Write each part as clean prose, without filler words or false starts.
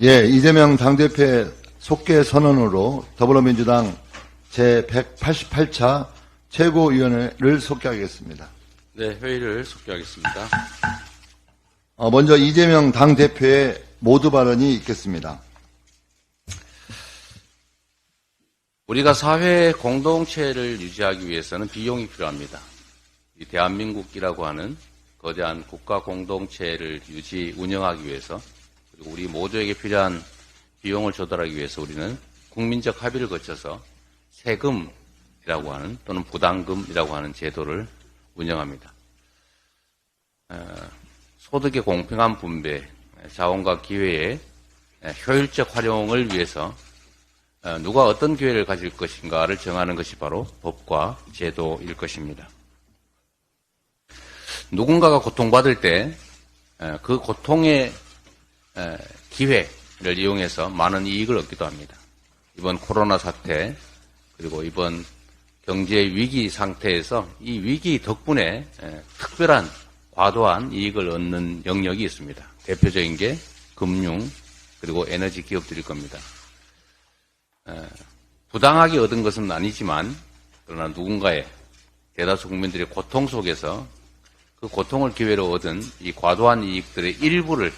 예, 이재명 당대표의 속개 선언으로 더불어민주당 제188차 최고위원회를 속개하겠습니다. 네, 회의를 속개하겠습니다. 먼저 이재명 당대표의 모두 발언이 있겠습니다. 우리가 사회 공동체를 유지하기 위해서는 비용이 필요합니다. 이 대한민국이라고 하는 거대한 국가 공동체를 운영하기 위해서, 그리고 우리 모두에게 필요한 비용을 조달하기 위해서 우리는 국민적 합의를 거쳐서 세금이라고 하는 또는 부담금이라고 하는 제도를 운영합니다. 소득의 공평한 분배, 자원과 기회의 효율적 활용을 위해서 누가 어떤 기회를 가질 것인가를 정하는 것이 바로 법과 제도일 것입니다. 누군가가 고통받을 때 그 고통의 기회를 이용해서 많은 이익을 얻기도 합니다. 이번 코로나 사태, 그리고 이번 경제 위기 상태에서 이 위기 덕분에 특별한 과도한 이익을 얻는 영역이 있습니다. 대표적인 게 금융 그리고 에너지 기업들일 겁니다. 부당하게 얻은 것은 아니지만, 그러나 누군가의 대다수 국민들의 고통 속에서 그 고통을 기회로 얻은 이 과도한 이익들의 일부를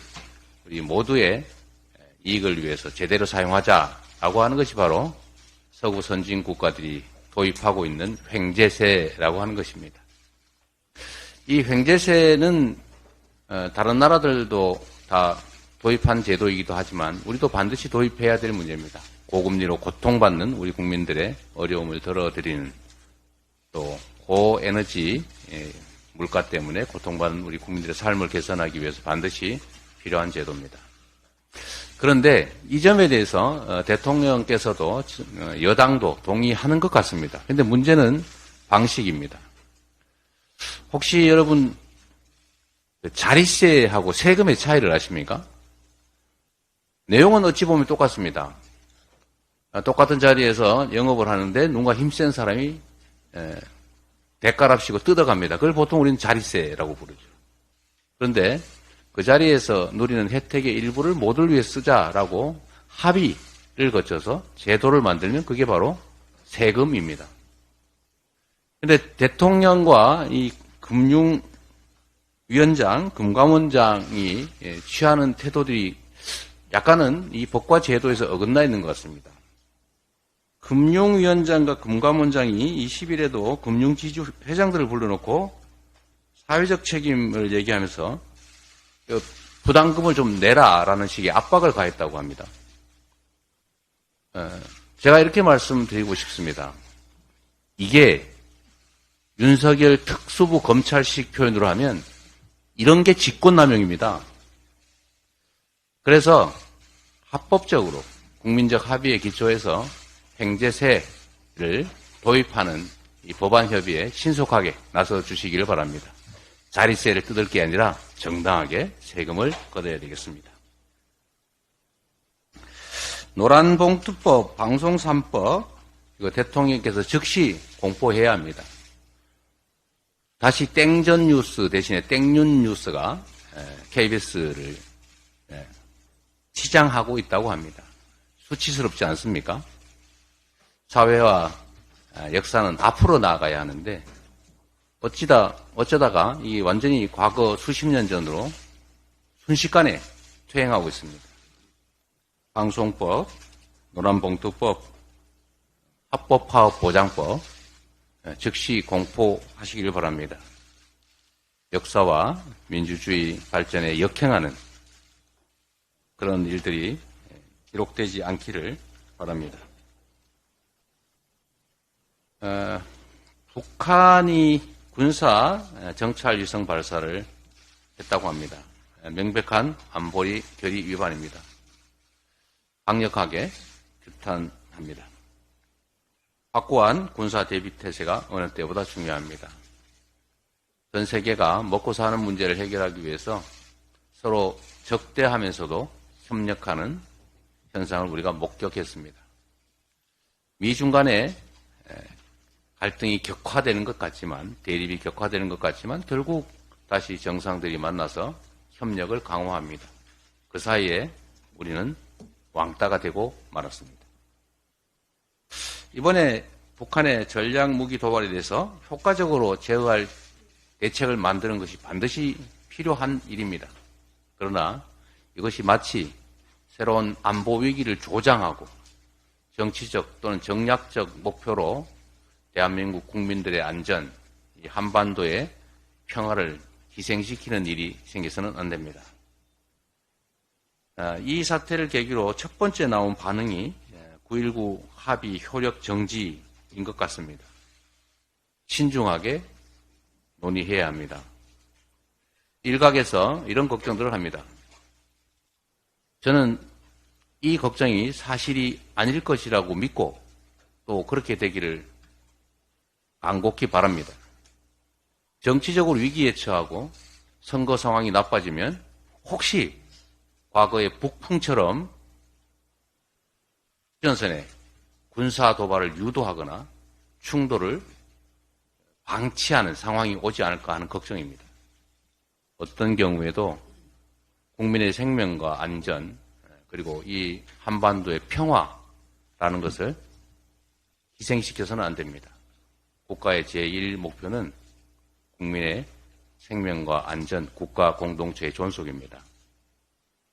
우리 모두의 이익을 위해서 제대로 사용하자라고 하는 것이 바로 서구 선진 국가들이 도입하고 있는 횡재세라고 하는 것입니다. 이 횡재세는 다른 나라들도 다 도입한 제도이기도 하지만 우리도 반드시 도입해야 될 문제입니다. 고금리로 고통받는 우리 국민들의 어려움을 덜어드리는, 또 고에너지 물가 때문에 고통받는 우리 국민들의 삶을 개선하기 위해서 반드시 필요한 제도입니다. 그런데 이 점에 대해서 대통령께서도 여당도 동의하는 것 같습니다. 그런데 문제는 방식입니다. 혹시 여러분 자릿세하고 세금의 차이를 아십니까? 내용은 어찌 보면 똑같습니다. 똑같은 자리에서 영업을 하는데 누군가 힘센 사람이 대가랍시고 뜯어갑니다. 그걸 보통 우리는 자릿세라고 부르죠. 그런데 그 자리에서 누리는 혜택의 일부를 모두를 위해 쓰자라고 합의를 거쳐서 제도를 만들면 그게 바로 세금입니다. 그런데 대통령과 이 금융위원장, 금감원장이 취하는 태도들이 약간은 이 법과 제도에서 어긋나 있는 것 같습니다. 금융위원장과 금감원장이 20일에도 금융지주 회장들을 불러놓고 사회적 책임을 얘기하면서 부담금을 좀 내라라는 식의 압박을 가했다고 합니다. 제가 이렇게 말씀드리고 싶습니다. 이게 윤석열 특수부 검찰식 표현으로 하면 이런 게 직권남용입니다. 그래서 합법적으로 국민적 합의에 기초해서 횡재세를 도입하는 이 법안 협의에 신속하게 나서 주시기를 바랍니다. 자릿세를 뜯을 게 아니라 정당하게 세금을 걷어야 되겠습니다. 노란봉투법, 방송 3법, 이거 대통령께서 즉시 공포해야 합니다. 다시 땡전 뉴스 대신에 땡윤 뉴스가 KBS를 치장하고 있다고 합니다. 수치스럽지 않습니까? 사회와 역사는 앞으로 나아가야 하는데 어쩌다가 이 완전히 과거 수십 년 전으로 순식간에 퇴행하고 있습니다. 방송법, 노란봉투법, 합법파업보장법 즉시 공포하시길 바랍니다. 역사와 민주주의 발전에 역행하는 그런 일들이 기록되지 않기를 바랍니다. 북한이 군사 정찰 위성 발사를 했다고 합니다. 명백한 안보리 결의 위반입니다. 강력하게 규탄합니다. 확고한 군사 대비 태세가 어느 때보다 중요합니다. 전 세계가 먹고 사는 문제를 해결하기 위해서 서로 적대하면서도 협력하는 현상을 우리가 목격했습니다. 미중 간에 갈등이 격화되는 것 같지만, 대립이 격화되는 것 같지만 결국 다시 정상들이 만나서 협력을 강화합니다. 그 사이에 우리는 왕따가 되고 말았습니다. 이번에 북한의 전략무기 도발에 대해서 효과적으로 제어할 대책을 만드는 것이 반드시 필요한 일입니다. 그러나 이것이 마치 새로운 안보 위기를 조장하고 정치적 또는 정략적 목표로 대한민국 국민들의 안전, 이 한반도의 평화를 희생시키는 일이 생겨서는 안 됩니다. 이 사태를 계기로 첫 번째 나온 반응이 9.19 합의 효력 정지인 것 같습니다. 신중하게 논의해야 합니다. 일각에서 이런 걱정들을 합니다. 저는 이 걱정이 사실이 아닐 것이라고 믿고 또 그렇게 되기를 간곡히 바랍니다. 정치적으로 위기에 처하고 선거 상황이 나빠지면 혹시 과거의 북풍처럼 휴전선에 군사 도발을 유도하거나 충돌을 방치하는 상황이 오지 않을까 하는 걱정입니다. 어떤 경우에도 국민의 생명과 안전 그리고 이 한반도의 평화라는 것을 희생시켜서는 안 됩니다. 국가의 제1 목표는 국민의 생명과 안전, 국가 공동체의 존속입니다.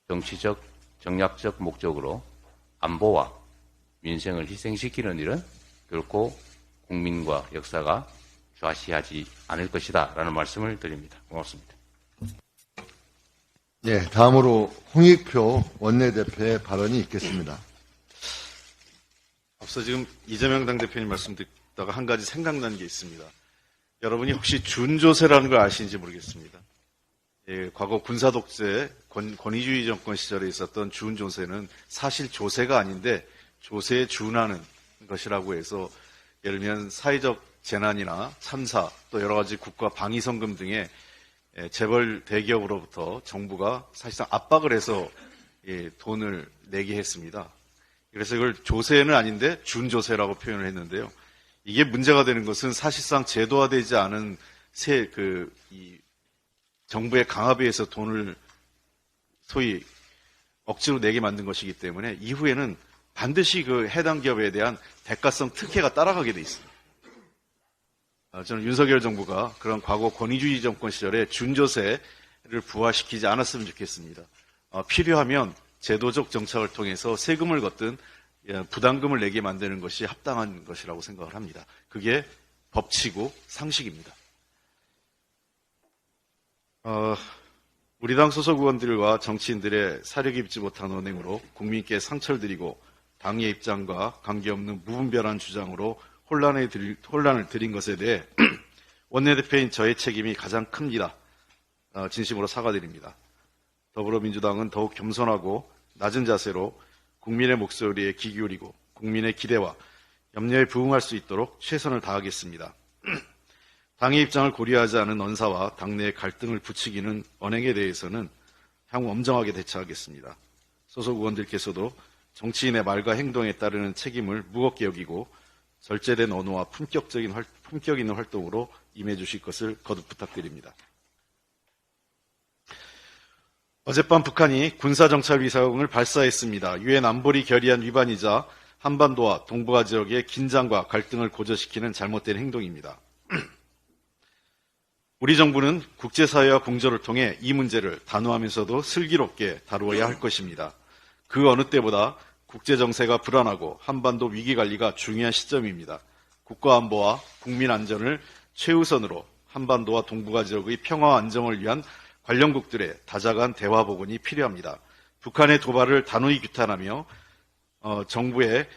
정치적, 정략적 목적으로 안보와 민생을 희생시키는 일은 결코 국민과 역사가 좌시하지 않을 것이다 라는 말씀을 드립니다. 고맙습니다. 네, 다음으로 홍익표 원내대표의 발언이 있겠습니다. 앞서 지금 이재명 당대표님 말씀 듣다가 한 가지 생각난 게 있습니다. 여러분이 혹시 준조세라는 걸 아시는지 모르겠습니다. 예, 과거 군사독재, 권위주의 정권 시절에 있었던 준조세는 사실 조세가 아닌데 조세에 준하는 것이라고 해서 예를 들면 사회적 재난이나 참사 또 여러 가지 국가 방위성금 등의 재벌 대기업으로부터 정부가 사실상 압박을 해서 돈을 내게 했습니다. 그래서 이걸 조세는 아닌데 준조세라고 표현을 했는데요. 이게 문제가 되는 것은 사실상 제도화되지 않은 정부의 강압에 의해서 돈을 소위 억지로 내게 만든 것이기 때문에 이후에는 반드시 그 해당 기업에 대한 대가성 특혜가 따라가게 돼 있습니다. 저는 윤석열 정부가 그런 과거 권위주의 정권 시절에 준조세를 부활시키지 않았으면 좋겠습니다. 필요하면 제도적 정착을 통해서 세금을 걷든 부담금을 내게 만드는 것이 합당한 것이라고 생각을 합니다. 그게 법치고 상식입니다. 우리 당 소속 의원들과 정치인들의 사려 깊지 못한 언행으로 국민께 상처를 드리고 당의 입장과 관계없는 무분별한 주장으로 혼란을 드린 것에 대해 원내대표인 저의 책임이 가장 큽니다. 진심으로 사과드립니다. 더불어민주당은 더욱 겸손하고 낮은 자세로 국민의 목소리에 귀 기울이고 국민의 기대와 염려에 부응할 수 있도록 최선을 다하겠습니다. 당의 입장을 고려하지 않은 언사와 당내의 갈등을 부추기는 언행에 대해서는 향후 엄정하게 대처하겠습니다. 소속 의원들께서도 정치인의 말과 행동에 따르는 책임을 무겁게 여기고 절제된 언어와 품격 있는 활동으로 임해 주실 것을 거듭 부탁드립니다. 어젯밤 북한이 군사정찰 위성을 발사했습니다. 유엔 안보리 결의안 위반이자 한반도와 동북아 지역의 긴장과 갈등을 고조시키는 잘못된 행동입니다. 우리 정부는 국제사회와 공조를 통해 이 문제를 단호하면서도 슬기롭게 다루어야 할 것입니다. 그 어느 때보다 국제정세가 불안하고 한반도 위기관리가 중요한 시점입니다. 국가안보와 국민안전을 최우선으로 한반도와 동북아 지역의 평화와 안정을 위한 관련국들의 다자간 대화 복원이 필요합니다. 북한의 도발을 단호히 규탄하며 정부의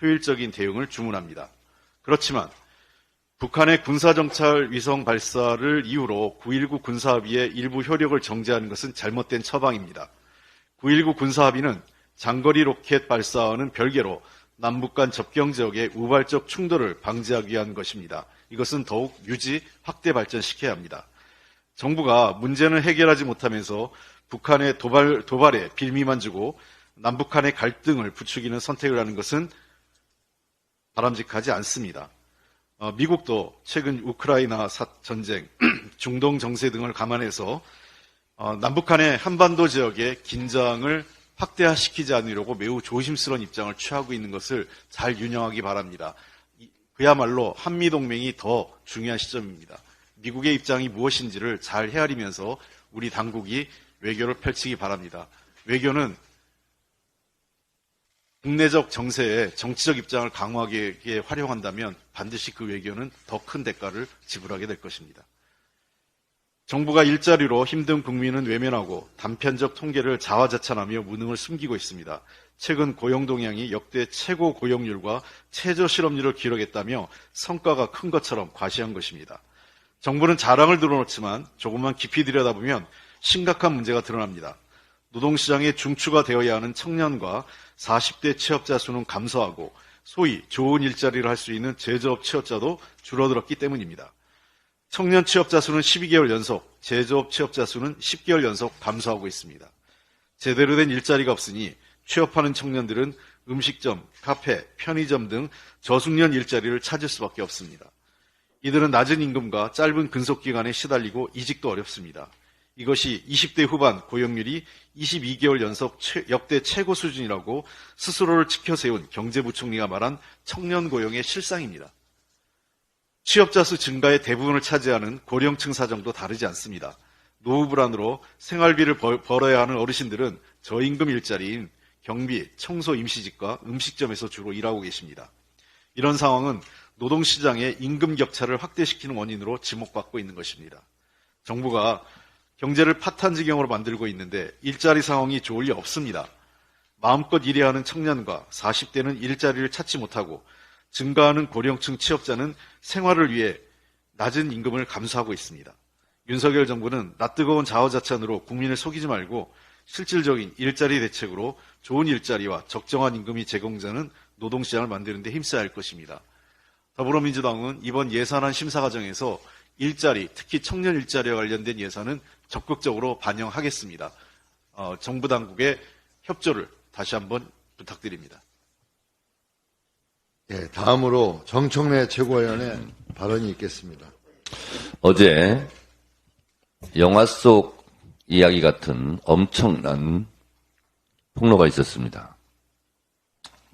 효율적인 대응을 주문합니다. 그렇지만 북한의 군사정찰 위성 발사를 이유로 9.19 군사합의의 일부 효력을 정지하는 것은 잘못된 처방입니다. 9.19 군사합의는 장거리 로켓 발사와는 별개로 남북 간 접경 지역의 우발적 충돌을 방지하기 위한 것입니다. 이것은 더욱 유지, 확대 발전시켜야 합니다. 정부가 문제는 해결하지 못하면서 북한의 도발에 빌미만 주고 남북한의 갈등을 부추기는 선택을 하는 것은 바람직하지 않습니다. 미국도 최근 우크라이나 전쟁, 중동 정세 등을 감안해서 남북한의 한반도 지역의 긴장을 확대시키지 않으려고 매우 조심스러운 입장을 취하고 있는 것을 잘 유념하기 바랍니다. 그야말로 한미동맹이 더 중요한 시점입니다. 미국의 입장이 무엇인지를 잘 헤아리면서 우리 당국이 외교를 펼치기 바랍니다. 외교는 국내적 정세에 정치적 입장을 강화하기 위해 활용한다면 반드시 그 외교는 더 큰 대가를 지불하게 될 것입니다. 정부가 일자리로 힘든 국민은 외면하고 단편적 통계를 자화자찬하며 무능을 숨기고 있습니다. 최근 고용 동향이 역대 최고 고용률과 최저 실업률을 기록했다며 성과가 큰 것처럼 과시한 것입니다. 정부는 자랑을 늘어놓지만 조금만 깊이 들여다보면 심각한 문제가 드러납니다. 노동시장의 중추가 되어야 하는 청년과 40대 취업자 수는 감소하고 소위 좋은 일자리를 할 수 있는 제조업 취업자도 줄어들었기 때문입니다. 청년 취업자 수는 12개월 연속, 제조업 취업자 수는 10개월 연속 감소하고 있습니다. 제대로 된 일자리가 없으니 취업하는 청년들은 음식점, 카페, 편의점 등 저숙련 일자리를 찾을 수밖에 없습니다. 이들은 낮은 임금과 짧은 근속기간에 시달리고 이직도 어렵습니다. 이것이 20대 후반 고용률이 22개월 연속 역대 최고 수준이라고 스스로를 지켜세운 경제부총리가 말한 청년 고용의 실상입니다. 취업자 수 증가의 대부분을 차지하는 고령층 사정도 다르지 않습니다. 노후 불안으로 생활비를 벌어야 하는 어르신들은 저임금 일자리인 경비, 청소 임시직과 음식점에서 주로 일하고 계십니다. 이런 상황은 노동시장의 임금 격차를 확대시키는 원인으로 지목받고 있는 것입니다. 정부가 경제를 파탄지경으로 만들고 있는데 일자리 상황이 좋을 리 없습니다. 마음껏 일해야 하는 청년과 40대는 일자리를 찾지 못하고 증가하는 고령층 취업자는 생활을 위해 낮은 임금을 감수하고 있습니다. 윤석열 정부는 낯뜨거운 자화자찬으로 국민을 속이지 말고 실질적인 일자리 대책으로 좋은 일자리와 적정한 임금이 제공되는 노동시장을 만드는 데 힘써야 할 것입니다. 더불어민주당은 이번 예산안 심사 과정에서 일자리, 특히 청년 일자리와 관련된 예산은 적극적으로 반영하겠습니다. 정부 당국의 협조를 다시 한번 부탁드립니다. 예, 다음으로 정청래 최고위원의 발언이 있겠습니다. 어제 영화 속 이야기 같은 엄청난 폭로가 있었습니다.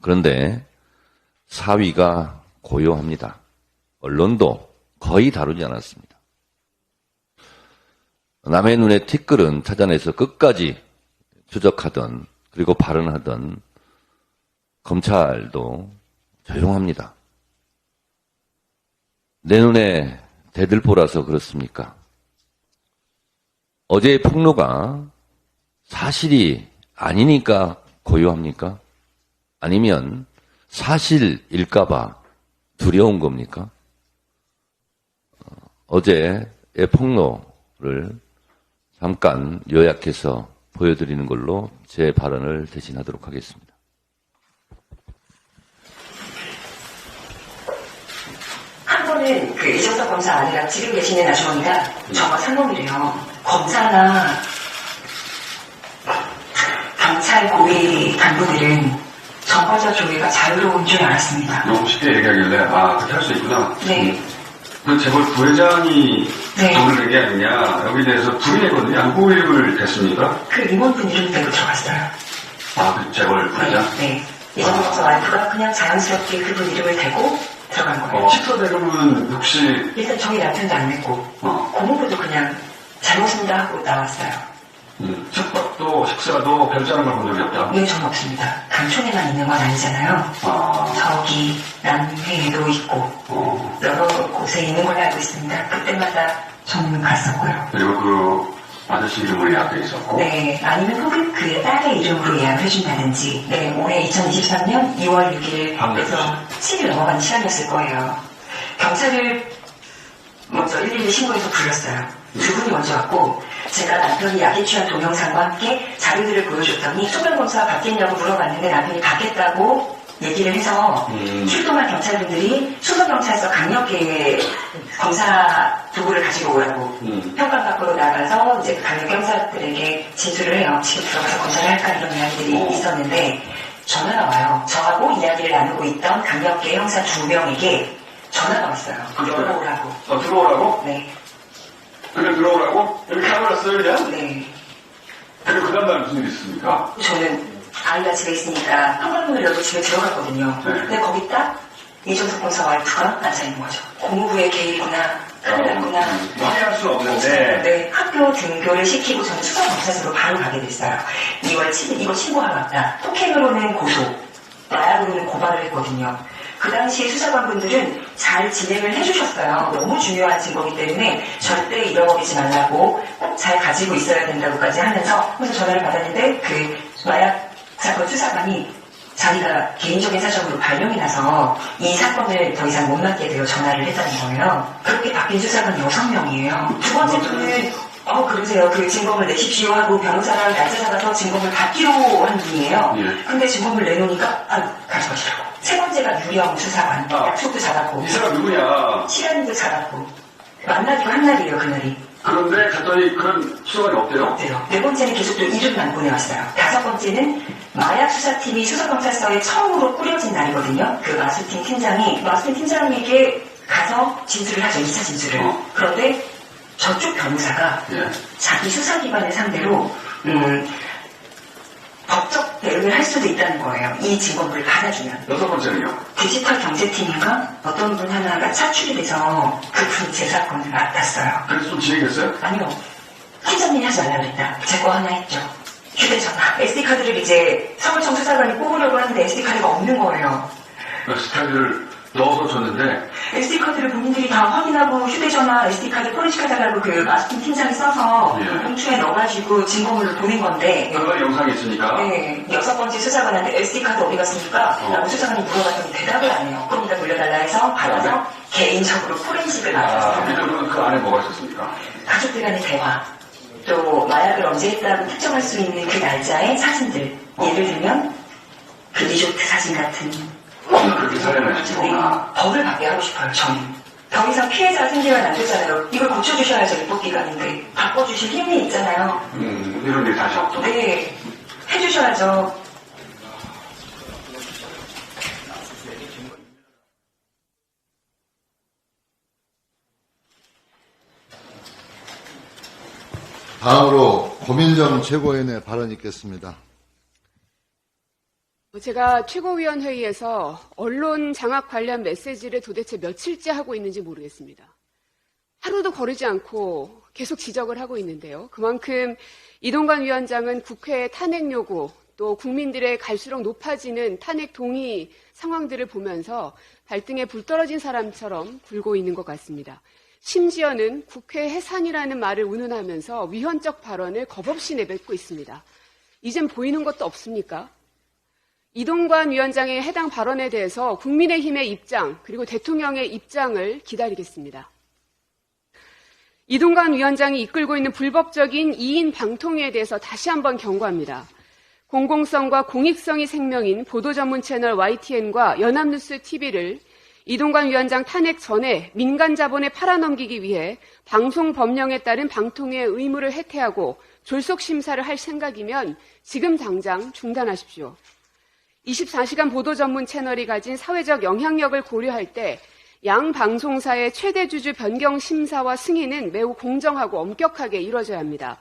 그런데 사위가 고요합니다. 언론도 거의 다루지 않았습니다. 남의 눈에 티끌은 찾아내서 끝까지 추적하던 그리고 발언하던 검찰도 조용합니다. 내 눈에 대들보라서 그렇습니까? 어제의 폭로가 사실이 아니니까 고요합니까? 아니면 사실일까봐 두려운 겁니까? 어제의 폭로를 잠깐 요약해서 보여드리는 걸로 제 발언을 대신하도록 하겠습니다. 한 번은 그 이정석 검사 아내랑 지금 계시는 아주머니가 저와 상봉이래요. 검사나 경찰 고위 간부들은 정과자 조회가 자유로운 줄 알았습니다. 너무 쉽게 얘기하길래 그렇게 할 수 있구나. 네. 그 재벌 부회장이 네. 돈을 낸 게 아니냐. 여기에 대해서 부인했거든요. 양보일을 됐습니까? 그 임원분 이름 대고 들어갔어요. 그 재벌 부회장? 네. 이정석 검사 와이프가 그냥 자연스럽게 그분 이름을 대고 들어간 거예요. 식사 대금은 혹시 일단 저희 남편도 안 냈고 고모부도 그냥 잘못습니다 하고 나왔어요. 숙박도 식사도 별다른 걸 본 적이 없다? 네, 전 없습니다. 강촌에만 있는 건 아니잖아요. 저기 남해에도 있고 여러 곳에 있는 걸로 알고 있습니다. 그때마다 저는 갔었고요. 그리고 그 아저씨 이름으로 예약돼 있었고? 네, 아니면 혹은 그 딸의 이름으로 예약을 해준다든지. 네, 올해 2023년 2월 6일에서 7일 넘어가는 시간이었을 거예요. 경찰을 먼저 112 신고해서 불렀어요. 두 분이 먼저 왔고 제가 남편이 약에 취한 동영상과 함께 자료들을 보여줬더니 소변검사가 받겠냐고 물어봤는데 남편이 받겠다고 얘기를 해서 출동한 경찰분들이 수서경찰서 강력계 검사 도구를 가지고 오라고 현관 밖으로 나가서 이제 강력계 형사들에게 진술을 해요. 지금 들어가서 검사를 할까 이런 이야기들이 있었는데 전화가 와요. 저하고 이야기를 나누고 있던 강력계 형사 2명에게 전화가 왔어요. 들어오라고. 들어오라고? 네. 그래 들어오라고? 이렇게 해버렸어요 그냥? 네. 그리고 그날날 무슨 일이 있습니까? 저는 아이가 집에 있으니까 현관문을 열고 집에 들어갔거든요. 네. 근데 거기 딱 이종석 본사 와이프가 앉아있는 거죠. 고무부의 개입이구나, 큰일 났구나. 확인할 수는 없는데. 네, 학교 등교를 시키고 저는 수사검사소로 바로 가게 됐어요. 2월 7일 이거 신고하러 왔다. 폭행으로는 고소, 마약으로는 고발을 했거든요. 그 당시에 수사관분들은 잘 진행을 해주셨어요. 너무 중요한 증거이기 때문에 절대 잃어버리지 말라고 꼭 잘 가지고 있어야 된다고까지 하면서 그래서 전화를 받았는데 그 마약 사건 수사관이 자기가 개인적인 사정으로 발령이 나서 이 사건을 더 이상 못 맡게 되어 전화를 했다는 거예요. 그렇게 바뀐 수사관 6명이에요. 두 번째 분은 그러세요. 그 증거물 내십시오 하고 변호사랑 날짜 잡아서 증거물 받기로 한 분이에요. 예. 근데 증거물 내놓으니까 가져가시라고. 세 번째가 유령 수사관. 약속도 잡았고 이 사람 누구냐? 시간도 잡았고 만나기로 한 날이에요. 그날이. 그런데 갔더니 그런 수사관이 없대요. 없대요. 네 번째는 계속 또 이름만 보내왔어요. 다섯 번째는 마약 수사팀이 수사검사서에 처음으로 꾸려진 날이거든요. 그 마수팀 팀장에게 가서 진술을 하죠. 2차 진술을. 그런데 저쪽 변호사가 예. 자기 수사기관을 상대로 법적 대응을 할 수도 있다는 거예요. 이 증거물을 받아주면. 여섯 번째는요? 디지털 경제팀인가 어떤 분 하나가 차출이 돼서 그분 제 사건을 맡았어요. 그래서 좀 진행했어요? 아니요. 팀장님이 하지 말라 그랬다. 제 거 하나 했죠. 휴대전화. SD카드를 이제 서울청 수사관이 뽑으려고 하는데 SD카드가 없는 거예요. 스타일을 넣어서 줬는데 SD카드를 본인들이 다 확인하고 휴대전화, SD카드 포렌식하다라고 그 마스팅 팀장이 써서 예. 봉투에 넣어가지고 증거물을 보낸 건데 그런 영상이 있으니까 네, 여섯 번째 수사관한테 SD카드 어디 갔습니까? 라고 수사관이 물어봤더니 대답을 안 해요. 그럼 다 돌려달라 해서 받아서 개인적으로 포렌식을 맡았어요. 그러면 그 안에 뭐가 있었습니까? 가족들 간의 대화, 또 마약을 언제 했다고 특정할 수 있는 그 날짜의 사진들. 예를 들면 그 리조트 사진 같은. 그렇게 살해를 했구나. 법을 받게 하고 싶어요. 저는. 더 이상 피해자 생기면 안 되잖아요. 이걸 고쳐주셔야죠. 입법기관인데. 바꿔주실 힘이 있잖아요. 이런 일이 다시 없도록. 네, 해주셔야죠. 다음으로 고민정 최고위원의 발언이 있겠습니다. 제가 최고위원회의에서 언론 장악 관련 메시지를 도대체 며칠째 하고 있는지 모르겠습니다. 하루도 거르지 않고 계속 지적을 하고 있는데요. 그만큼 이동관 위원장은 국회의 탄핵 요구 또 국민들의 갈수록 높아지는 탄핵 동의 상황들을 보면서 발등에 불 떨어진 사람처럼 굴고 있는 것 같습니다. 심지어는 국회 해산이라는 말을 운운하면서 위헌적 발언을 겁없이 내뱉고 있습니다. 이젠 보이는 것도 없습니까? 이동관 위원장의 해당 발언에 대해서 국민의힘의 입장 그리고 대통령의 입장을 기다리겠습니다. 이동관 위원장이 이끌고 있는 불법적인 2인 방통위에 대해서 다시 한번 경고합니다. 공공성과 공익성이 생명인 보도전문 채널 YTN과 연합뉴스 TV를 이동관 위원장 탄핵 전에 민간 자본에 팔아넘기기 위해 방송 법령에 따른 방통위의 의무를 해태하고 졸속 심사를 할 생각이면 지금 당장 중단하십시오. 24시간 보도 전문 채널이 가진 사회적 영향력을 고려할 때 양 방송사의 최대 주주 변경 심사와 승인은 매우 공정하고 엄격하게 이루어져야 합니다.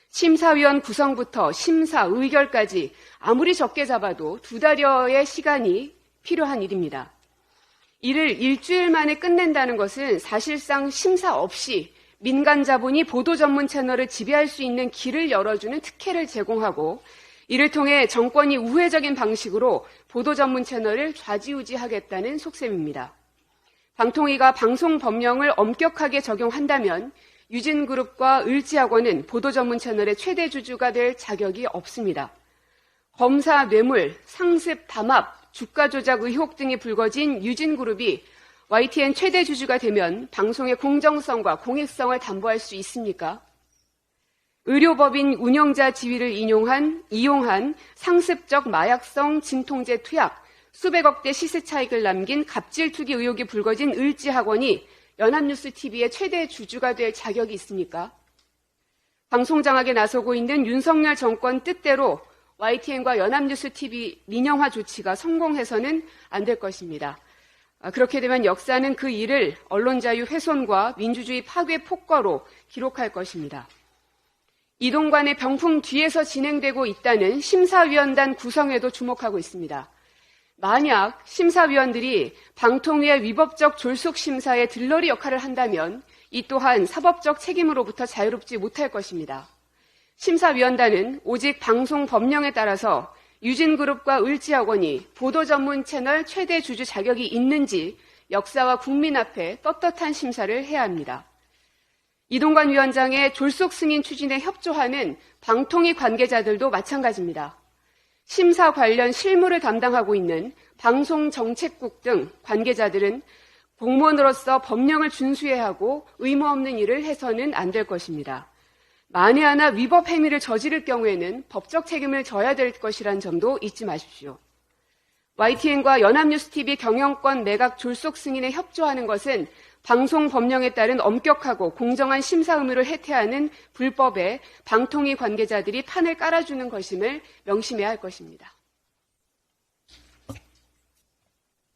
심사위원 구성부터 심사, 의결까지 아무리 적게 잡아도 2달여의 시간이 필요한 일입니다. 이를 일주일 만에 끝낸다는 것은 사실상 심사 없이 민간 자본이 보도 전문 채널을 지배할 수 있는 길을 열어주는 특혜를 제공하고 이를 통해 정권이 우회적인 방식으로 보도 전문 채널을 좌지우지하겠다는 속셈입니다. 방통위가 방송 법령을 엄격하게 적용한다면 유진그룹과 을지학원은 보도 전문 채널의 최대 주주가 될 자격이 없습니다. 검사 뇌물, 상습, 담합, 주가 조작 의혹 등이 불거진 유진그룹이 YTN 최대 주주가 되면 방송의 공정성과 공익성을 담보할 수 있습니까? 의료법인 운영자 지위를 이용한 상습적 마약성 진통제 투약, 수백억대 시세 차익을 남긴 갑질 투기 의혹이 불거진 을지학원이 연합뉴스 TV의 최대 주주가 될 자격이 있습니까? 방송 장악에 나서고 있는 윤석열 정권 뜻대로 YTN과 연합뉴스 TV 민영화 조치가 성공해서는 안 될 것입니다. 그렇게 되면 역사는 그 일을 언론 자유 훼손과 민주주의 파괴 폭거로 기록할 것입니다. 이동관의 병풍 뒤에서 진행되고 있다는 심사위원단 구성에도 주목하고 있습니다. 만약 심사위원들이 방통위의 위법적 졸속 심사에 들러리 역할을 한다면 이 또한 사법적 책임으로부터 자유롭지 못할 것입니다. 심사위원단은 오직 방송 법령에 따라서 유진그룹과 을지학원이 보도 전문 채널 최대 주주 자격이 있는지 역사와 국민 앞에 떳떳한 심사를 해야 합니다. 이동관 위원장의 졸속 승인 추진에 협조하는 방통위 관계자들도 마찬가지입니다. 심사 관련 실무를 담당하고 있는 방송정책국 등 관계자들은 공무원으로서 법령을 준수해야 하고 의무 없는 일을 해서는 안 될 것입니다. 만에 하나 위법 행위를 저지를 경우에는 법적 책임을 져야 될 것이란 점도 잊지 마십시오. YTN과 연합뉴스TV 경영권 매각 졸속 승인에 협조하는 것은 방송 법령에 따른 엄격하고 공정한 심사 의무를 해태하는 불법에 방통위 관계자들이 판을 깔아주는 것임을 명심해야 할 것입니다.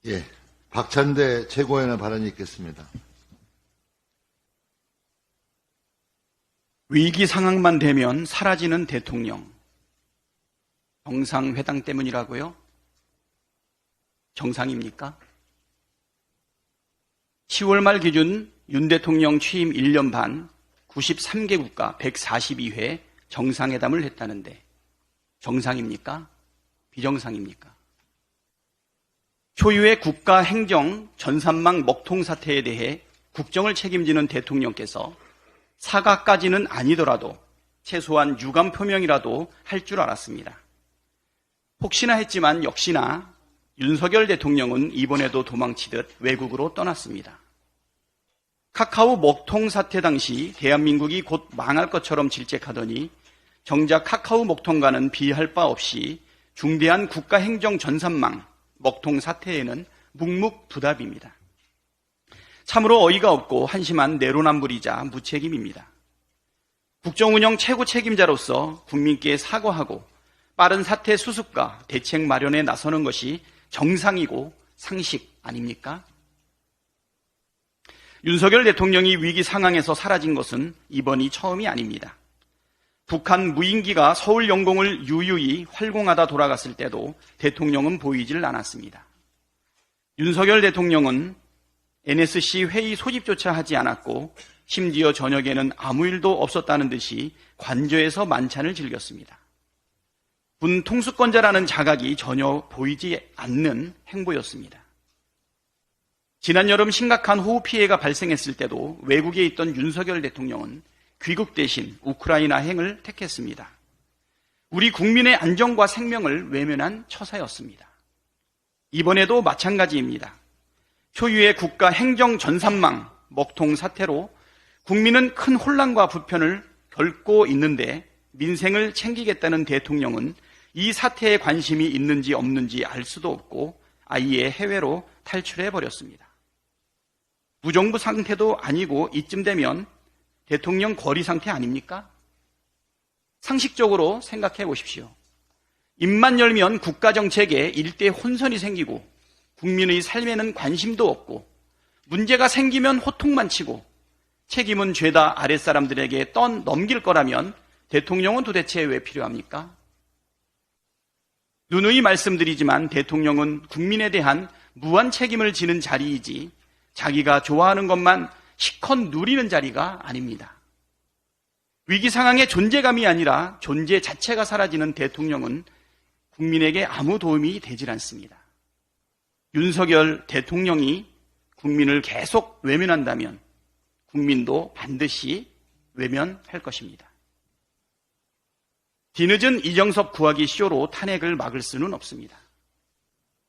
예, 박찬대 최고위원의 발언이 있겠습니다. 위기 상황만 되면 사라지는 대통령. 정상회담 때문이라고요? 정상입니까? 10월 말 기준 윤 대통령 취임 1년 반 93개 국가 142회 정상회담을 했다는데 정상입니까? 비정상입니까? 초유의 국가 행정 전산망 먹통 사태에 대해 국정을 책임지는 대통령께서 사과까지는 아니더라도 최소한 유감 표명이라도 할 줄 알았습니다. 혹시나 했지만 역시나 윤석열 대통령은 이번에도 도망치듯 외국으로 떠났습니다. 카카오 먹통 사태 당시 대한민국이 곧 망할 것처럼 질책하더니 정작 카카오 먹통과는 비할 바 없이 중대한 국가행정 전산망 먹통 사태에는 묵묵부답입니다. 참으로 어이가 없고 한심한 내로남불이자 무책임입니다. 국정운영 최고 책임자로서 국민께 사과하고 빠른 사태 수습과 대책 마련에 나서는 것이 정상이고 상식 아닙니까? 윤석열 대통령이 위기 상황에서 사라진 것은 이번이 처음이 아닙니다. 북한 무인기가 서울 영공을 유유히 활공하다 돌아갔을 때도 대통령은 보이질 않았습니다. 윤석열 대통령은 NSC 회의 소집조차 하지 않았고 심지어 저녁에는 아무 일도 없었다는 듯이 관저에서 만찬을 즐겼습니다. 군 통수권자라는 자각이 전혀 보이지 않는 행보였습니다. 지난 여름 심각한 호우 피해가 발생했을 때도 외국에 있던 윤석열 대통령은 귀국 대신 우크라이나행을 택했습니다. 우리 국민의 안전과 생명을 외면한 처사였습니다. 이번에도 마찬가지입니다. 초유의 국가 행정 전산망 먹통 사태로 국민은 큰 혼란과 불편을 겪고 있는데 민생을 챙기겠다는 대통령은 이 사태에 관심이 있는지 없는지 알 수도 없고 아예 해외로 탈출해버렸습니다. 무정부 상태도 아니고 이쯤 되면 대통령 거리 상태 아닙니까? 상식적으로 생각해 보십시오. 입만 열면 국가정책에 일대 혼선이 생기고 국민의 삶에는 관심도 없고 문제가 생기면 호통만 치고 책임은 죄다 아랫사람들에게 넘길 거라면 대통령은 도대체 왜 필요합니까? 누누이 말씀드리지만 대통령은 국민에 대한 무한 책임을 지는 자리이지 자기가 좋아하는 것만 실컷 누리는 자리가 아닙니다. 위기 상황의 존재감이 아니라 존재 자체가 사라지는 대통령은 국민에게 아무 도움이 되질 않습니다. 윤석열 대통령이 국민을 계속 외면한다면 국민도 반드시 외면할 것입니다. 뒤늦은 이정섭 구하기 쇼로 탄핵을 막을 수는 없습니다.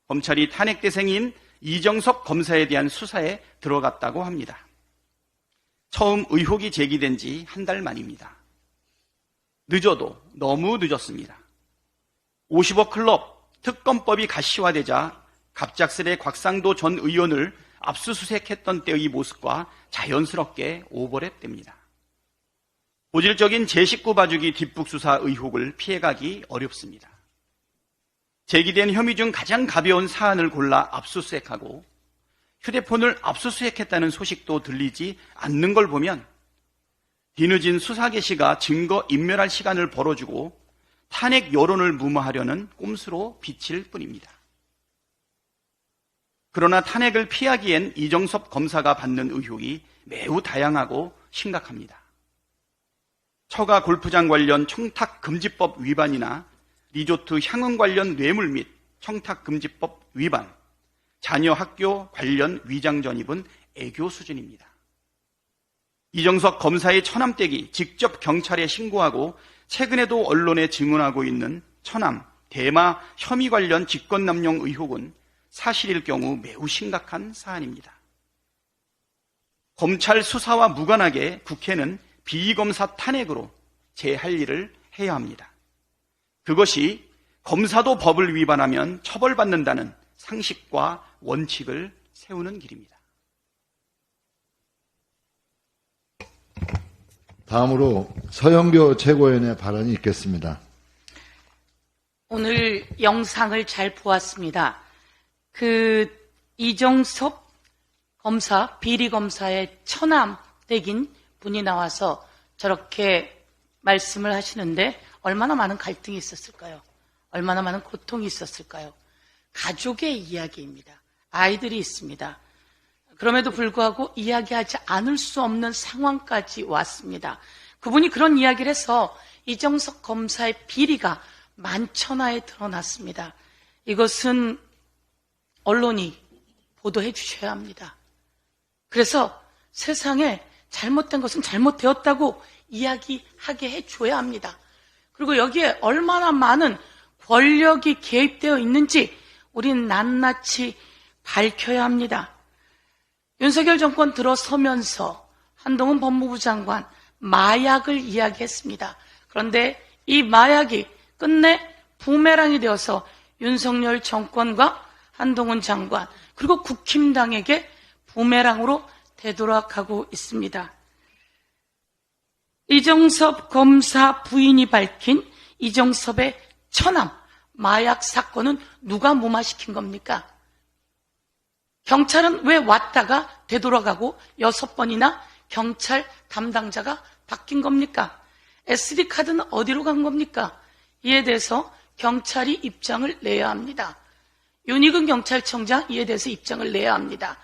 검찰이 탄핵 대상인 이정섭 검사에 대한 수사에 들어갔다고 합니다. 처음 의혹이 제기된 지 한 달 만입니다. 늦어도 너무 늦었습니다. 50억 클럽 특검법이 가시화되자 갑작스레 곽상도 전 의원을 압수수색했던 때의 모습과 자연스럽게 오버랩됩니다. 본질적인 제19 봐주기 뒷북 수사 의혹을 피해가기 어렵습니다. 제기된 혐의 중 가장 가벼운 사안을 골라 압수수색하고 휴대폰을 압수수색했다는 소식도 들리지 않는 걸 보면 뒤늦은 수사 개시가 증거 인멸할 시간을 벌어주고 탄핵 여론을 무마하려는 꼼수로 비칠 뿐입니다. 그러나 탄핵을 피하기엔 이정섭 검사가 받는 의혹이 매우 다양하고 심각합니다. 처가 골프장 관련 청탁금지법 위반이나 리조트 향응 관련 뇌물 및 청탁금지법 위반, 자녀 학교 관련 위장 전입은 애교 수준입니다. 이정석 검사의 처남댁이 직접 경찰에 신고하고 최근에도 언론에 증언하고 있는 처남, 대마 혐의 관련 직권남용 의혹은 사실일 경우 매우 심각한 사안입니다. 검찰 수사와 무관하게 국회는 비검사 탄핵으로 제 할 일을 해야 합니다. 그것이 검사도 법을 위반하면 처벌받는다는 상식과 원칙을 세우는 길입니다. 다음으로 서영교 최고위원의 발언이 있겠습니다. 오늘 영상을 잘 보았습니다. 이정섭 검사, 비리검사의 처남댁인 분이 나와서 저렇게 말씀을 하시는데 얼마나 많은 갈등이 있었을까요? 얼마나 많은 고통이 있었을까요? 가족의 이야기입니다. 아이들이 있습니다. 그럼에도 불구하고 이야기하지 않을 수 없는 상황까지 왔습니다. 그분이 그런 이야기를 해서 이정석 검사의 비리가 만천하에 드러났습니다. 이것은 언론이 보도해 주셔야 합니다. 그래서 세상에 잘못된 것은 잘못되었다고 이야기하게 해줘야 합니다. 그리고 여기에 얼마나 많은 권력이 개입되어 있는지 우린 낱낱이 밝혀야 합니다. 윤석열 정권 들어서면서 한동훈 법무부 장관 마약을 이야기했습니다. 그런데 이 마약이 끝내 부메랑이 되어서 윤석열 정권과 한동훈 장관 그리고 국힘당에게 부메랑으로 되돌아가고 있습니다. 이정섭 검사 부인이 밝힌 이정섭의 처남 마약 사건은 누가 무마시킨 겁니까? 경찰은 왜 왔다가 되돌아가고 6번이나 경찰 담당자가 바뀐 겁니까? SD카드는 어디로 간 겁니까? 이에 대해서 경찰이 입장을 내야 합니다. 윤희근 경찰청장 이에 대해서 입장을 내야 합니다.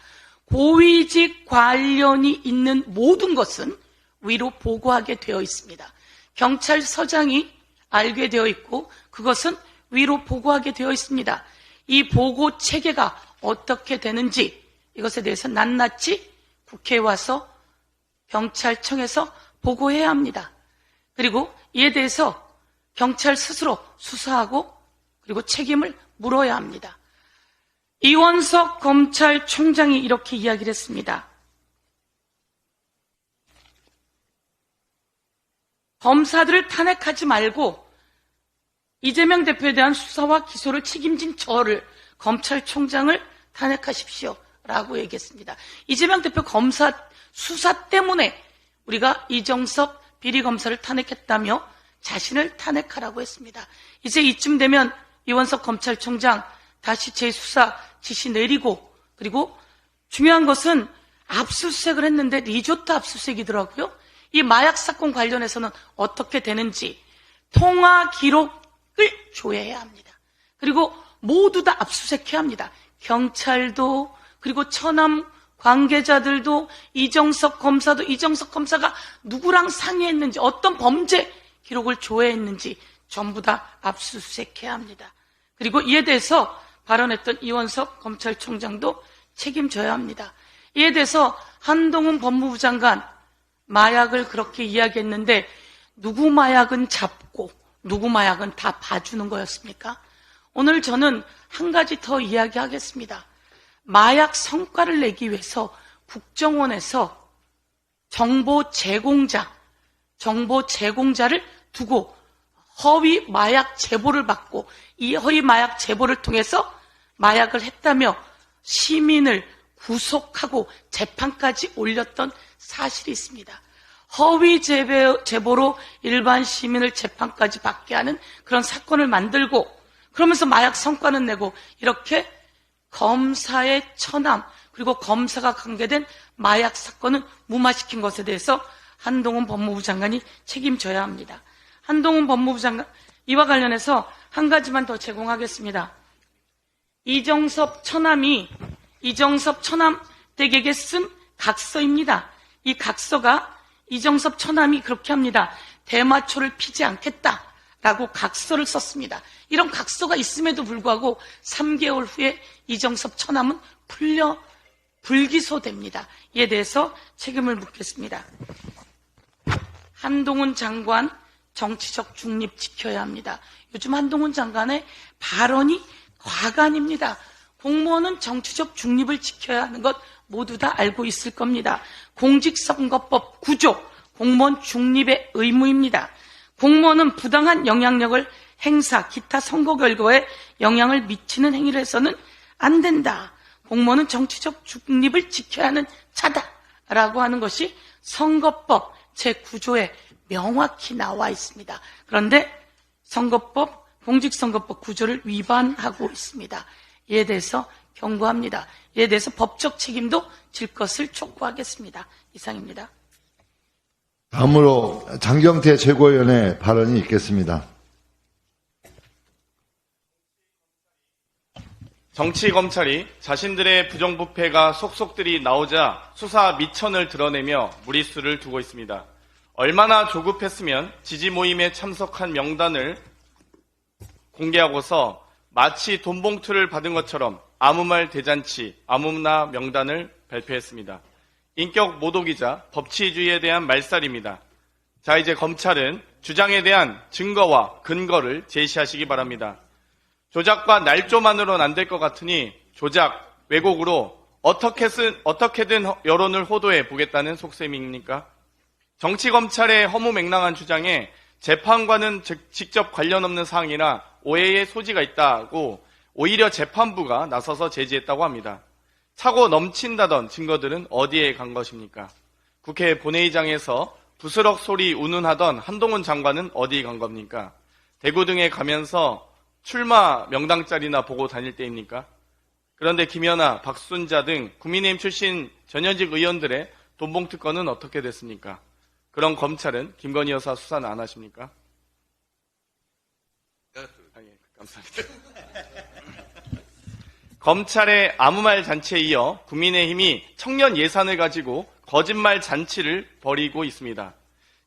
고위직 관련이 있는 모든 것은 위로 보고하게 되어 있습니다. 경찰서장이 알게 되어 있고 그것은 위로 보고하게 되어 있습니다. 이 보고 체계가 어떻게 되는지 이것에 대해서 낱낱이 국회에 와서 경찰청에서 보고해야 합니다. 그리고 이에 대해서 경찰 스스로 수사하고 그리고 책임을 물어야 합니다. 이원석 검찰총장이 이렇게 이야기를 했습니다. 검사들을 탄핵하지 말고 이재명 대표에 대한 수사와 기소를 책임진 저를 검찰총장을 탄핵하십시오 라고 얘기했습니다. 이재명 대표 검사 수사 때문에 우리가 이정섭 비리검사를 탄핵했다며 자신을 탄핵하라고 했습니다. 이제 이쯤 되면 이원석 검찰총장 다시 재수사 지시 내리고 그리고 중요한 것은 압수수색을 했는데 리조트 압수수색이더라고요. 이 마약 사건 관련해서는 어떻게 되는지 통화 기록을 조회해야 합니다. 그리고 모두 다 압수수색해야 합니다. 경찰도 그리고 처남 관계자들도 이정석 검사도 이정석 검사가 누구랑 상의했는지 어떤 범죄 기록을 조회했는지 전부 다 압수수색해야 합니다. 그리고 이에 대해서 발언했던 이원석 검찰총장도 책임져야 합니다. 이에 대해서 한동훈 법무부 장관 마약을 그렇게 이야기했는데 누구 마약은 잡고 누구 마약은 다 봐주는 거였습니까? 오늘 저는 한 가지 더 이야기하겠습니다. 마약 성과를 내기 위해서 국정원에서 정보 제공자를 두고 허위 마약 제보를 받고 이 허위 마약 제보를 통해서 마약을 했다며 시민을 구속하고 재판까지 올렸던 사실이 있습니다. 허위 제보로 일반 시민을 재판까지 받게 하는 그런 사건을 만들고 그러면서 마약 성과는 내고 이렇게 검사의 처남 그리고 검사가 관계된 마약 사건은 무마시킨 것에 대해서 한동훈 법무부 장관이 책임져야 합니다. 한동훈 법무부 장관, 이와 관련해서 한 가지만 더 제공하겠습니다. 이정섭 처남이 이정섭 처남 댁에게 쓴 각서입니다. 이 각서가 이정섭 처남이 그렇게 합니다. 대마초를 피지 않겠다라고 각서를 썼습니다. 이런 각서가 있음에도 불구하고 3개월 후에 이정섭 처남은 불기소됩니다. 이에 대해서 책임을 묻겠습니다. 한동훈 장관 정치적 중립 지켜야 합니다. 요즘 한동훈 장관의 발언이 과간입니다. 공무원은 정치적 중립을 지켜야 하는 것 모두 다 알고 있을 겁니다. 공직선거법 9조 공무원 중립의 의무입니다. 공무원은 부당한 영향력을 행사, 기타 선거 결과에 영향을 미치는 행위를 해서는 안 된다. 공무원은 정치적 중립을 지켜야 하는 자다라고 하는 것이 선거법 제9조에 명확히 나와 있습니다. 그런데 선거법, 공직선거법 9조를 위반하고 있습니다. 이에 대해서 경고합니다. 이에 대해서 법적 책임도 질 것을 촉구하겠습니다. 이상입니다. 다음으로 장경태 최고위원의 발언이 있겠습니다. 정치검찰이 자신들의 부정부패가 속속들이 나오자 수사 미천을 드러내며 무리수를 두고 있습니다. 얼마나 조급했으면 지지 모임에 참석한 명단을 공개하고서 마치 돈봉투를 받은 것처럼 아무 말 대잔치, 아무나 명단을 발표했습니다. 인격 모독이자 법치주의에 대한 말살입니다. 자, 이제 검찰은 주장에 대한 증거와 근거를 제시하시기 바랍니다. 조작과 날조만으로는 안 될 것 같으니 조작, 왜곡으로 어떻게든 여론을 호도해 보겠다는 속셈입니까? 정치검찰의 허무맹랑한 주장에 재판과는 직접 관련 없는 사항이라 오해의 소지가 있다고 오히려 재판부가 나서서 제지했다고 합니다. 차고 넘친다던 증거들은 어디에 간 것입니까? 국회 본회의장에서 부스럭 소리 운운하던 한동훈 장관은 어디 간 겁니까? 대구 등에 가면서 출마 명당짜리나 보고 다닐 때입니까? 그런데 김연아, 박순자 등 국민의힘 출신 전현직 의원들의 돈봉투 건은 어떻게 됐습니까? 그런 검찰은 김건희 여사 수사는 안 하십니까? 감사합니다. 검찰의 아무 말 잔치에 이어 국민의힘이 청년 예산을 가지고 거짓말 잔치를 벌이고 있습니다.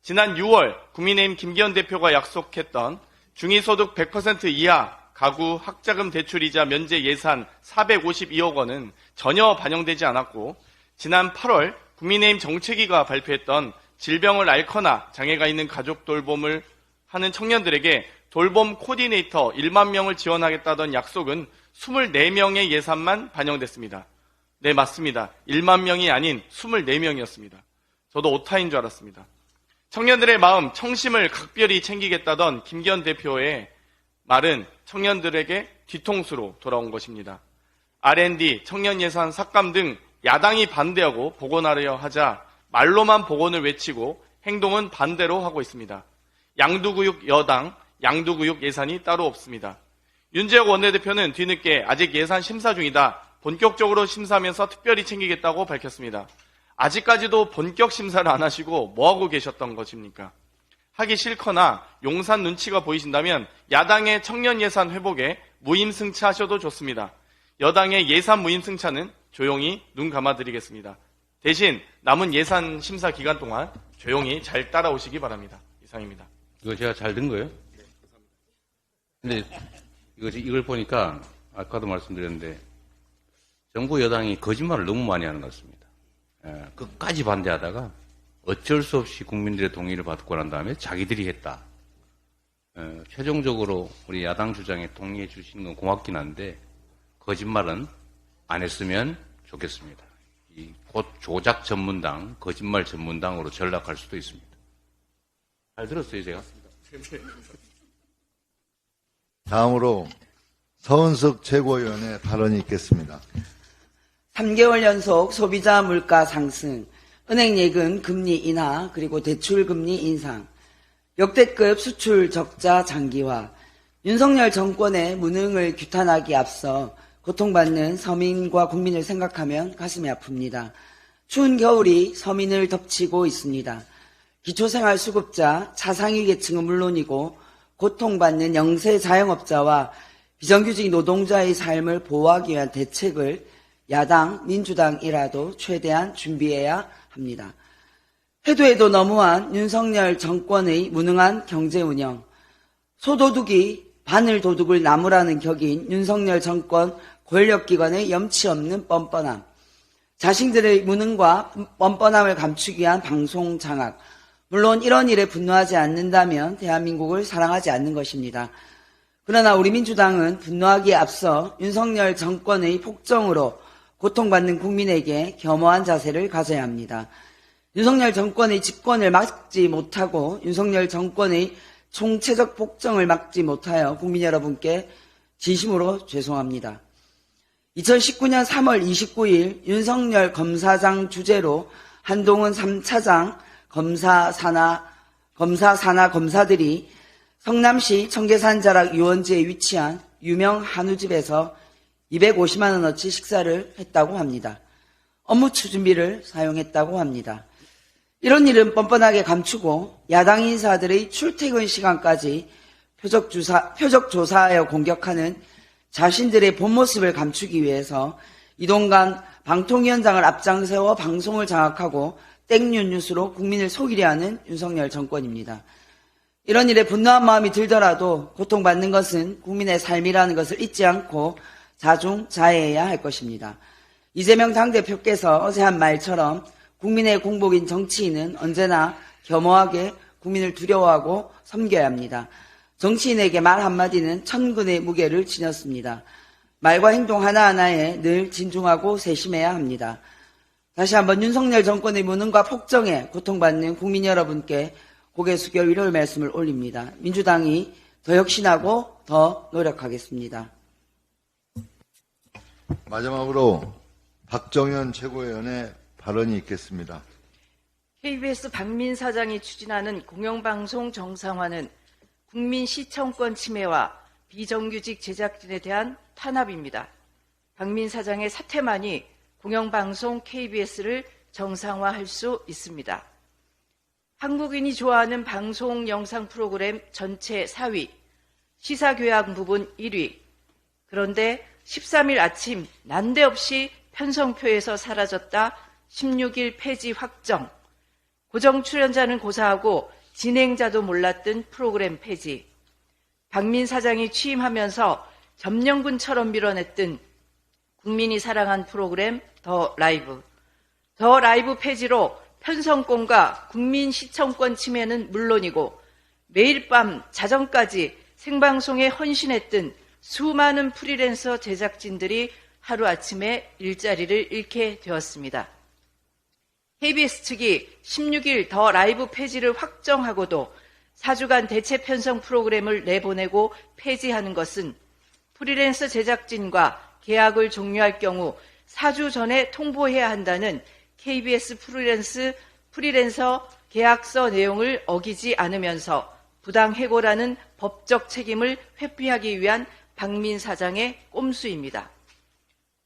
지난 6월 국민의힘 김기현 대표가 약속했던 중위소득 100% 이하 가구 학자금 대출이자 면제 예산 452억 원은 전혀 반영되지 않았고, 지난 8월 국민의힘 정책위가 발표했던 질병을 앓거나 장애가 있는 가족 돌봄을 하는 청년들에게 돌봄 코디네이터 1만 명을 지원하겠다던 약속은 24명의 예산만 반영됐습니다. 네, 맞습니다. 1만 명이 아닌 24명이었습니다. 저도 오타인 줄 알았습니다. 청년들의 마음, 청심을 각별히 챙기겠다던 김기현 대표의 말은 청년들에게 뒤통수로 돌아온 것입니다. R&D, 청년 예산 삭감 등 야당이 반대하고 복원하려 하자 말로만 복원을 외치고 행동은 반대로 하고 있습니다. 양두구육 여당, 양두구육 예산이 따로 없습니다. 윤재욱 원내대표는 뒤늦게 아직 예산 심사 중이다, 본격적으로 심사하면서 특별히 챙기겠다고 밝혔습니다. 아직까지도 본격 심사를 안 하시고 뭐하고 계셨던 것입니까? 하기 싫거나 용산 눈치가 보이신다면 야당의 청년 예산 회복에 무임승차하셔도 좋습니다. 여당의 예산 무임승차는 조용히 눈 감아드리겠습니다. 대신 남은 예산 심사 기간 동안 조용히 잘 따라오시기 바랍니다. 이상입니다. 이거 제가 잘 든 거예요? 근데 이걸 보니까 아까도 말씀드렸는데 정부 여당이 거짓말을 너무 많이 하는 것 같습니다. 끝까지 반대하다가 어쩔 수 없이 국민들의 동의를 받고 난 다음에 자기들이 했다. 최종적으로 우리 야당 주장에 동의해 주시는 건 고맙긴 한데 거짓말은 안 했으면 좋겠습니다. 곧 조작 전문당, 거짓말 전문당으로 전락할 수도 있습니다. 잘 들었어요, 제가? 다음으로 서은석 최고위원의 발언이 있겠습니다. 3개월 연속 소비자 물가 상승, 은행 예금 금리 인하, 그리고 대출 금리 인상, 역대급 수출 적자 장기화, 윤석열 정권의 무능을 규탄하기 앞서 고통받는 서민과 국민을 생각하면 가슴이 아픕니다. 추운 겨울이 서민을 덮치고 있습니다. 기초생활수급자, 차상위 계층은 물론이고 고통받는 영세 자영업자와 비정규직 노동자의 삶을 보호하기 위한 대책을 야당, 민주당이라도 최대한 준비해야 합니다. 해도 해도 너무한 윤석열 정권의 무능한 경제운영, 소도둑이 바늘도둑을 나무라는 격인 윤석열 정권 권력기관의 염치 없는 뻔뻔함, 자신들의 무능과 뻔뻔함을 감추기 위한 방송 장악, 물론 이런 일에 분노하지 않는다면 대한민국을 사랑하지 않는 것입니다. 그러나 우리 민주당은 분노하기에 앞서 윤석열 정권의 폭정으로 고통받는 국민에게 겸허한 자세를 가져야 합니다. 윤석열 정권의 집권을 막지 못하고 윤석열 정권의 총체적 폭정을 막지 못하여 국민 여러분께 진심으로 죄송합니다. 2019년 3월 29일 윤석열 검사장 주재로 한동훈 3차장 검사 산하 검사들이 성남시 청계산 자락 유원지에 위치한 유명 한우집에서 250만 원어치 식사를 했다고 합니다. 업무 준비를 사용했다고 합니다. 이런 일은 뻔뻔하게 감추고 야당 인사들의 출퇴근 시간까지 표적 조사하여 공격하는 자신들의 본 모습을 감추기 위해서 이동관 방통위원장을 앞장세워 방송을 장악하고 땡뉴 뉴스로 국민을 속이려 하는 윤석열 정권입니다. 이런 일에 분노한 마음이 들더라도 고통받는 것은 국민의 삶이라는 것을 잊지 않고 자중자애해야 할 것입니다. 이재명 당대표께서 어제 한 말처럼 국민의 공복인 정치인은 언제나 겸허하게 국민을 두려워하고 섬겨야 합니다. 정치인에게 말 한마디는 천근의 무게를 지녔습니다. 말과 행동 하나하나에 늘 진중하고 세심해야 합니다. 다시 한번 윤석열 정권의 무능과 폭정에 고통받는 국민 여러분께 고개 숙여 위로의 말씀을 올립니다. 민주당이 더 혁신하고 더 노력하겠습니다. 마지막으로 박정현 최고위원의 발언이 있겠습니다. KBS 박민 사장이 추진하는 공영방송 정상화는 국민 시청권 침해와 비정규직 제작진에 대한 탄압입니다. 박민 사장의 사퇴만이 공영방송 KBS를 정상화할 수 있습니다. 한국인이 좋아하는 방송 영상 프로그램 전체 4위, 시사교양 부분 1위. 그런데 13일 아침 난데없이 편성표에서 사라졌다 16일 폐지 확정, 고정 출연자는 고사하고 진행자도 몰랐던 프로그램 폐지, 박민 사장이 취임하면서 점령군처럼 밀어냈던 국민이 사랑한 프로그램 더 라이브 폐지로 편성권과 국민 시청권 침해는 물론이고 매일 밤 자정까지 생방송에 헌신했던 수많은 프리랜서 제작진들이 하루아침에 일자리를 잃게 되었습니다. KBS 측이 16일 더 라이브 폐지를 확정하고도 4주간 대체 편성 프로그램을 내보내고 폐지하는 것은 프리랜서 제작진과 계약을 종료할 경우 4주 전에 통보해야 한다는 KBS 프리랜서 계약서 내용을 어기지 않으면서 부당해고라는 법적 책임을 회피하기 위한 박민 사장의 꼼수입니다.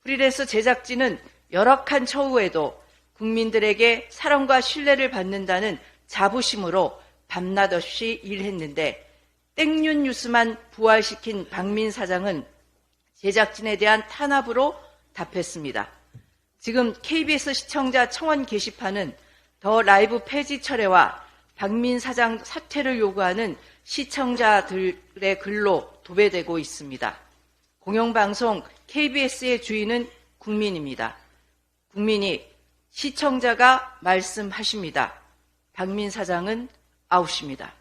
프리랜서 제작진은 열악한 처우에도 국민들에게 사랑과 신뢰를 받는다는 자부심으로 밤낮 없이 일했는데 땡뉴 뉴스만 부활시킨 박민 사장은 제작진에 대한 탄압으로 답했습니다. 지금 KBS 시청자 청원 게시판은 더 라이브 폐지 철회와 박민 사장 사퇴를 요구하는 시청자들의 글로 도배되고 있습니다. 공영방송 KBS의 주인은 국민입니다. 국민이 시청자가 말씀하십니다. 박민 사장은 아웃입니다.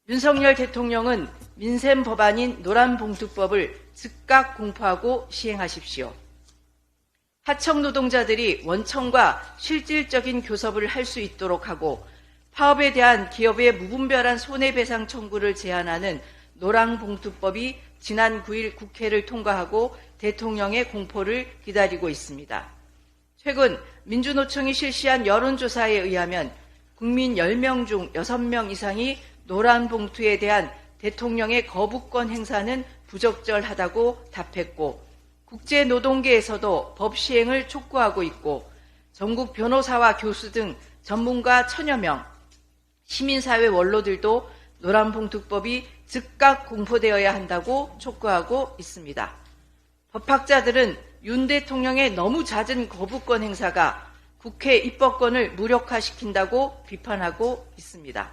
윤석열 대통령은 민생 법안인 노란봉투법을 즉각 공포하고 시행하십시오. 하청 노동자들이 원청과 실질적인 교섭을 할 수 있도록 하고 파업에 대한 기업의 무분별한 손해배상 청구를 제한하는 노란봉투법이 지난 9일 국회를 통과하고 대통령의 공포를 기다리고 있습니다. 최근 민주노총이 실시한 여론조사에 의하면 국민 10명 중 6명 이상이 노란봉투에 대한 대통령의 거부권 행사는 부적절하다고 답했고 국제노동계에서도 법 시행을 촉구하고 있고 전국 변호사와 교수 등 전문가 1000여 명, 시민사회 원로들도 노란봉투법이 즉각 공포되어야 한다고 촉구하고 있습니다. 법학자들은 윤 대통령의 너무 잦은 거부권 행사가 국회 입법권을 무력화시킨다고 비판하고 있습니다.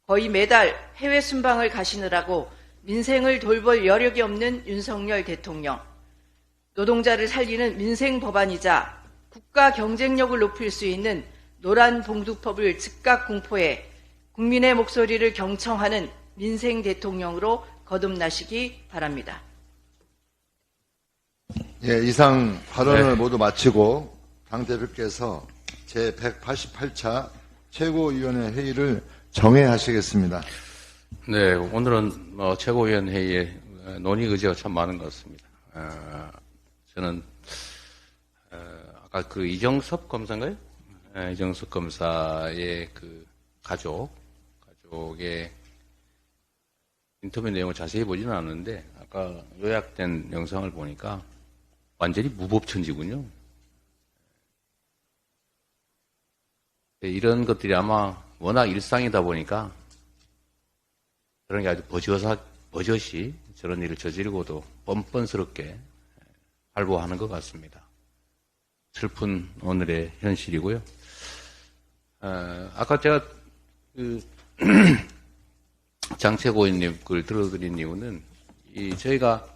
거의 매달 해외 순방을 가시느라고 민생을 돌볼 여력이 없는 윤석열 대통령, 노동자를 살리는 민생 법안이자 국가 경쟁력을 높일 수 있는 노란봉투법을 즉각 공포해 국민의 목소리를 경청하는 민생 대통령으로 거듭나시기 바랍니다. 예, 이상 발언을 모두 마치고 당 대표께서 제188차 최고위원회 회의를 정회하시겠습니다. 네, 오늘은 최고위원 회의에 논의 의지가 참 많은 것 같습니다. 저는 아까 그 이정섭 검사인가요? 이정섭 검사의 그 가족의 인터뷰 내용을 자세히 보지는 않았는데 아까 요약된 영상을 보니까 완전히 무법천지군요. 이런 것들이 아마 워낙 일상이다 보니까 그런 게 아주 버젓이 저런 일을 저지르고도 뻔뻔스럽게 발부하는 것 같습니다. 슬픈 오늘의 현실이고요. 아까 제가 장최고위원님 글 들어드린 이유는 저희가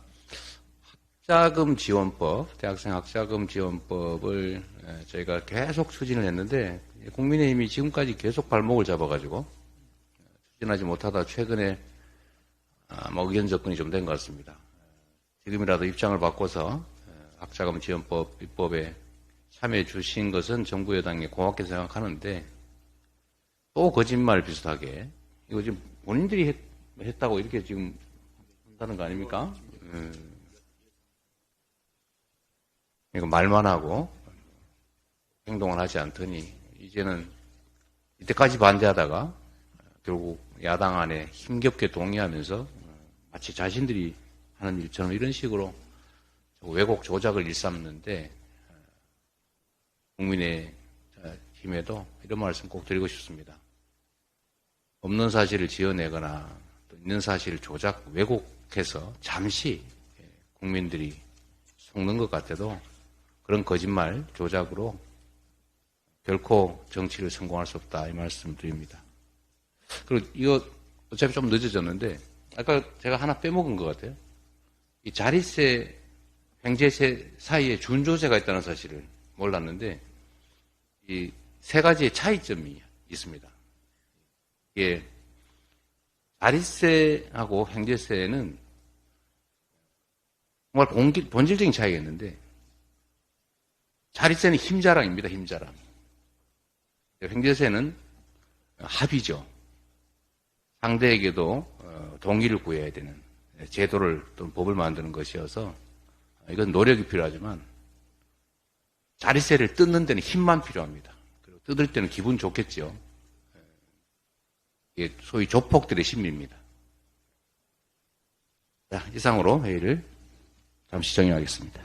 학자금 지원법, 대학생 학자금 지원법을 저희가 계속 추진을 했는데 국민의힘이 지금까지 계속 발목을 잡아가지고 추진하지 못하다 최근에 의견 접근이 좀 된 것 같습니다. 지금이라도 입장을 바꿔서 학자금 지원법 입법에 참여해 주신 것은 정부 여당에 고맙게 생각하는데 또 거짓말 비슷하게 이거 지금 본인들이 했다고 이렇게 지금 한다는 거 아닙니까? 이거 말만 하고 행동을 하지 않더니 이제는 이때까지 반대하다가 결국 야당 안에 힘겹게 동의하면서 마치 자신들이 하는 일처럼 이런 식으로 왜곡 조작을 일삼는데 국민의힘에도 이런 말씀 꼭 드리고 싶습니다. 없는 사실을 지어내거나 또 있는 사실을 조작 왜곡해서 잠시 국민들이 속는 것 같아도 그런 거짓말 조작으로 결코 정치를 성공할 수 없다 이 말씀 드립니다. 그리고 이거 어차피 좀 늦어졌는데 아까 제가 하나 빼먹은 것 같아요. 이 자릿세, 횡재세 사이에 준조세가 있다는 사실을 몰랐는데 이 세 가지의 차이점이 있습니다. 이게 자릿세하고 횡재세는 정말 본질적인 차이가 있는데 자릿세는 힘자랑입니다. 힘자랑. 횡재세는 합의죠. 상대에게도 동의를 구해야 되는 제도를 또는 법을 만드는 것이어서 이건 노력이 필요하지만 자릿세를 뜯는 데는 힘만 필요합니다. 그리고 뜯을 때는 기분 좋겠죠. 이게 소위 조폭들의 심리입니다. 자, 이상으로 회의를 잠시 정리하겠습니다.